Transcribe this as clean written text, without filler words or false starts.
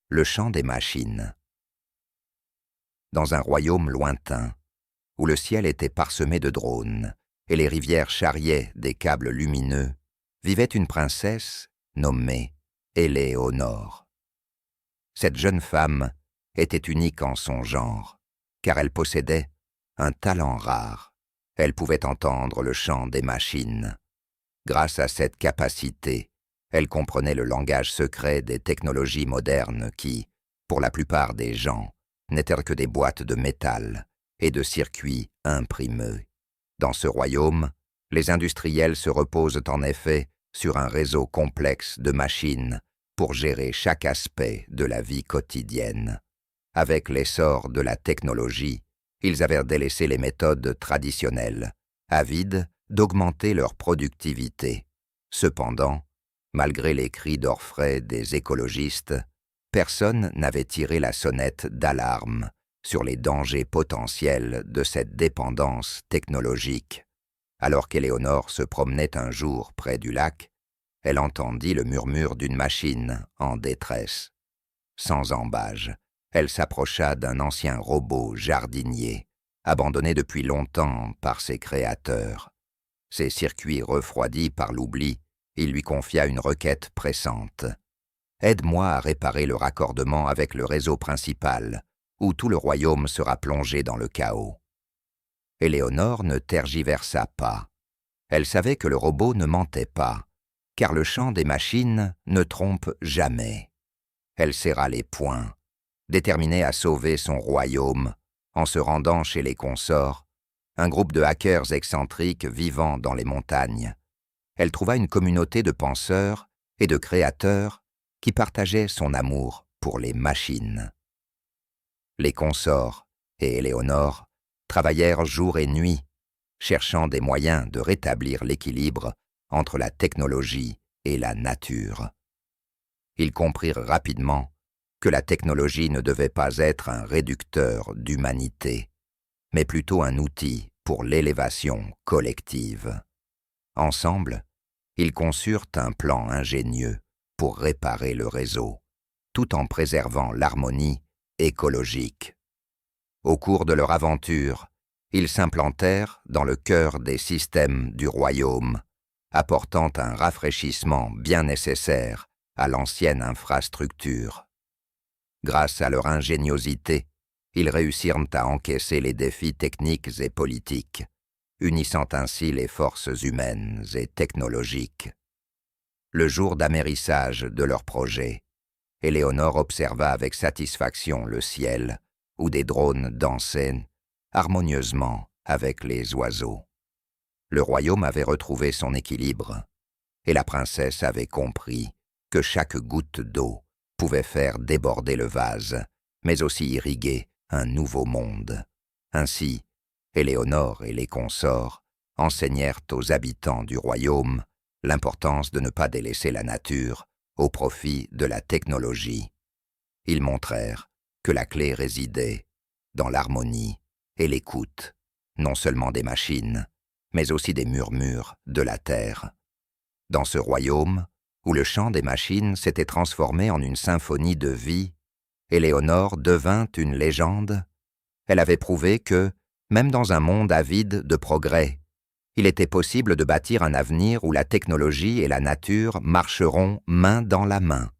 Le chant des machines. Dans un royaume lointain, où le ciel était parsemé de drones et les rivières charriaient des câbles lumineux, vivait une princesse nommée Éléonore. Cette jeune femme était unique en son genre, car elle possédait un talent rare. Elle pouvait entendre le chant des machines. Grâce à cette capacité, elle comprenait le langage secret des technologies modernes qui, pour la plupart des gens, n'étaient que des boîtes de métal et de circuits imprimés. Dans ce royaume, les industriels se reposent en effet sur un réseau complexe de machines pour gérer chaque aspect de la vie quotidienne. Avec l'essor de la technologie, ils avaient délaissé les méthodes traditionnelles, avides d'augmenter leur productivité. Cependant, malgré les cris d'orfraie des écologistes, personne n'avait tiré la sonnette d'alarme sur les dangers potentiels de cette dépendance technologique. Alors qu'Éléonore se promenait un jour près du lac, elle entendit le murmure d'une machine en détresse. Sans ambages, elle s'approcha d'un ancien robot jardinier, abandonné depuis longtemps par ses créateurs. Ses circuits refroidis par l'oubli, il lui confia une requête pressante. « Aide-moi à réparer le raccordement avec le réseau principal, où tout le royaume sera plongé dans le chaos. » Éléonore ne tergiversa pas. Elle savait que le robot ne mentait pas, car le chant des machines ne trompe jamais. Elle serra les poings, déterminée à sauver son royaume, en se rendant chez les consorts, un groupe de hackers excentriques vivant dans les montagnes. Elle trouva une communauté de penseurs et de créateurs qui partageaient son amour pour les machines. Les consorts et Éléonore travaillèrent jour et nuit, cherchant des moyens de rétablir l'équilibre entre la technologie et la nature. Ils comprirent rapidement que la technologie ne devait pas être un réducteur d'humanité, mais plutôt un outil pour l'élévation collective. Ensemble, ils conçurent un plan ingénieux pour réparer le réseau, tout en préservant l'harmonie écologique. Au cours de leur aventure, ils s'implantèrent dans le cœur des systèmes du royaume, apportant un rafraîchissement bien nécessaire à l'ancienne infrastructure. Grâce à leur ingéniosité, ils réussirent à encaisser les défis techniques et politiques, unissant ainsi les forces humaines et technologiques. Le jour d'amérissage de leur projet, Éléonore observa avec satisfaction le ciel, où des drones dansaient harmonieusement avec les oiseaux. Le royaume avait retrouvé son équilibre, et la princesse avait compris que chaque goutte d'eau pouvait faire déborder le vase, mais aussi irriguer un nouveau monde. Ainsi, Éléonore et les consorts enseignèrent aux habitants du royaume l'importance de ne pas délaisser la nature au profit de la technologie. Ils montrèrent que la clé résidait dans l'harmonie et l'écoute, non seulement des machines, mais aussi des murmures de la terre. Dans ce royaume, où le chant des machines s'était transformé en une symphonie de vie, Éléonore devint une légende. Elle avait prouvé que, même dans un monde avide de progrès, il était possible de bâtir un avenir où la technologie et la nature marcheront main dans la main.